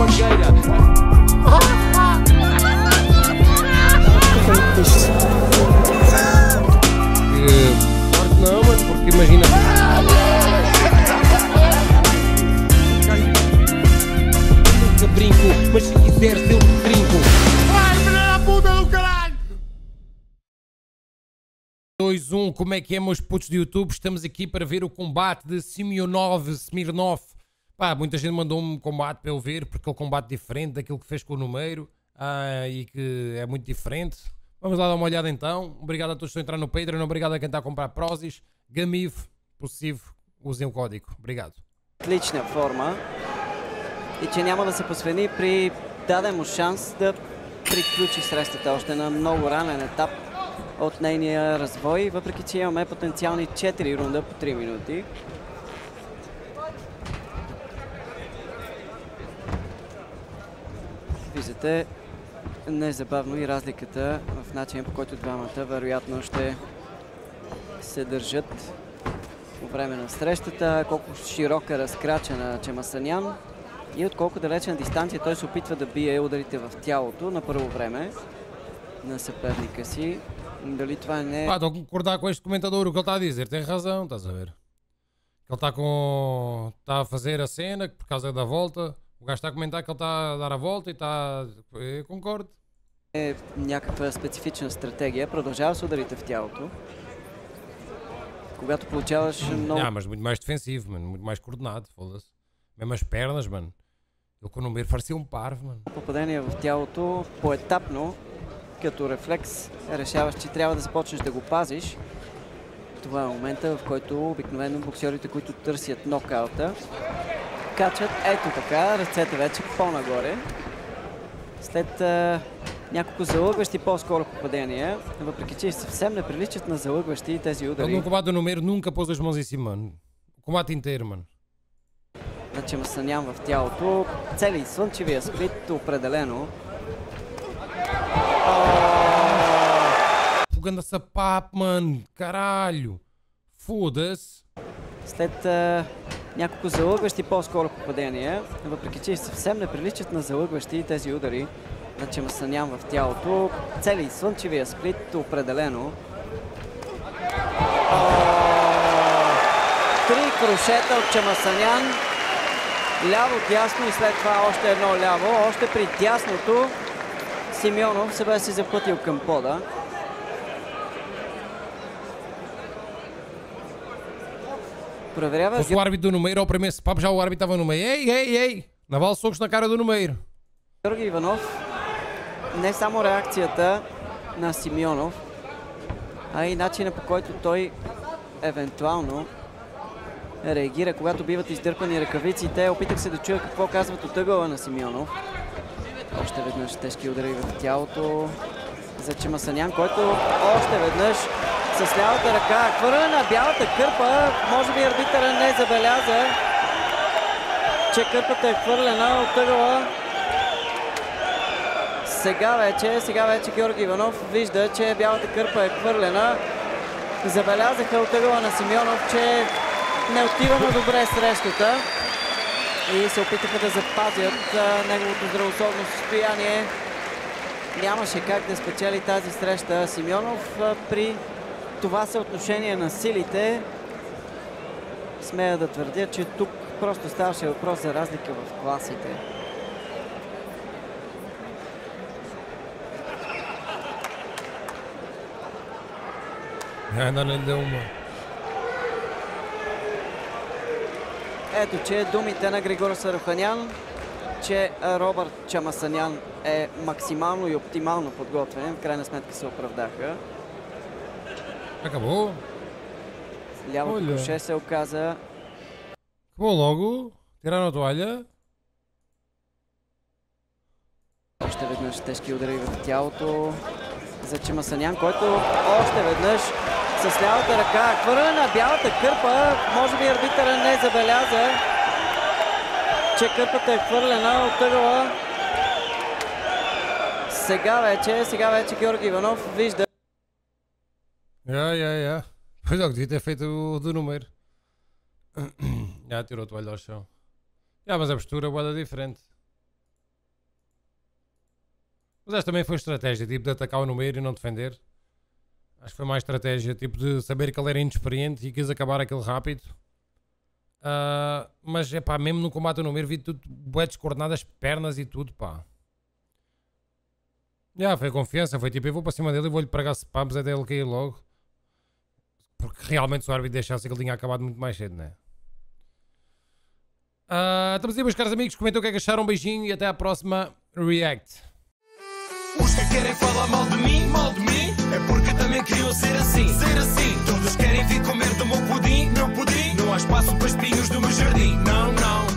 mangueira. Claro que não, mano, porque imagina. Nunca brinco, mas se quiseres eu te trinco. Vai, filha da puta do caralho! 2, 1, como é que é, meus putos de YouTube? Estamos aqui para ver o combate de Smirnov. Pá, muita gente mandou-me um combate para eu ver, porque é um combate diferente daquilo que fez com o Numeiro, e que é muito diferente. Vamos lá dar uma olhada então. Obrigado a todos que estão a entrar no Patreon, obrigado a quem está a comprar Prozis, Gamiv, possível, usem o código. Obrигado. Отлична форма и че няма да се посвени при даден му шанс да приключи срещата още на много ранен етап от нейния развой, въпреки че имаме потенциални 4 рунда по 3 минути. Виждате незабавно и разликата в начина, по който двамата вероятно ще се държат по време на срещата, колко широка разкрача на Чамасанян и от колко далечна дистанция той се опитва да бие ударите в тялото на първо време на съперника си. Dali това не é... Estou a concordar com este comentador, o que ele está a dizer, tem razão, estás a ver? Ele está a fazer a cena por causa da volta, o gajo está a comentar que ele está a dar a volta e está... Eu concordo. Е някаква специфична стратегия, продължава с ударите в тялото. Когато получаваш много... mas muito mais defensivo, mano, muito mais coordenado, foda-se. Mesmo as pernas, mano. Ele com o número parecia parvo, mano. Попадение в тялото поетапно, като рефлекс, решаваш, че трябва да започнеш да го пазиш. Това е момента, в който обикновено боксерите, които търсят нокаута, качат ето така, ръцете вече по-нагоре. След няколко залъгващи по-скоро попадения, въпреки че съвсем не приличат на залъгващи тези удари. No combate do número nunca pôs as mãos em cima, mano. O combate inteiro, mano. Значи Масанян в тялото, цели слънчевия сплит, определено. Fogando essa papo, mano. Caralho. Foda-se. След няколко залъгващи по-скоро попадения, въпреки че съвсем не приличат на залъгващи тези удари, на Чамасанян в тялото, цели слънчевия сплит, определено. Три крушета от Чамасанян, ляво, дясно и след това още едно ляво, още при дясното Симеонов се бе си запътил към пода. Проверява... Fosse o árbitro do Numeiro ao primeiro papo, já o árbitro estava no meio. Ei! Naval socos na cara do Numeiro. Георги Иванов, не само реакцията на Симеонов, а и начина, по който той евентуално реагира, когато биват издърпани ръкавиците. Опитах се да чуя какво казват от ъгъла на Симеонов. Още веднъж тежки удари в тялото за Чамасанян, който още веднъж с лявата ръка хвърля на бялата кърпа. Може би арбитъра не забеляза, че кърпата е хвърлена от ъгъла. Сега вече Георги Иванов вижда, че бялата кърпа е хвърлена. Забелязаха от ъгъла на Симеонов, че не отива на добре срещата и се опитаха да запазят неговото здравословно състояние. Нямаше как да спечели тази среща Симеонов при това съотношение на силите. Смея да твърдя, че тук просто ставаше въпрос за разлика в класите. Ainda não deu uma. Ето, че думите на Григор Саруханян, че Робърт Чамасанян е максимално и оптимално подготвен, в крайна сметка се оправдаха. Acabou? Лявото круше се оказа... Acabou logo? Tiraram a toalha? Още веднъж тежки удари в тялото за Чамасанян, който още веднъж с лявата ръка хвърля на бялата кърпа. Може би арбитъра не забеляза, че кърпата е хвърлена от ъгъла. Сега вече Георги Иванов вижда. Ja. Pois é, o que devia ter feito o do número. Já tirou a toalha ao chão. Mas a postura é diferente. Mas acho que também foi estratégia, tipo de atacar o número e não defender. Acho que foi mais estratégia, tipo de saber que ele era inexperiente e quis acabar aquele rápido. Mas é pá, mesmo no combate ao número vi tudo bué descoordenadas, pernas e tudo, pá. Foi confiança, foi tipo, eu vou para cima dele e vou-lhe pregar spams até ele cair logo. Porque realmente se o árbitro deixasse que ele tinha acabado muito mais cedo, né? Estamos aí, meus caros amigos, comentem o que é que acharam, um beijinho e até à próxima React. Os que querem falar mal de mim, é porque também queriam ser assim. Todos querem vir comer do meu pudim, não há espaço para espinhos do meu jardim. Não.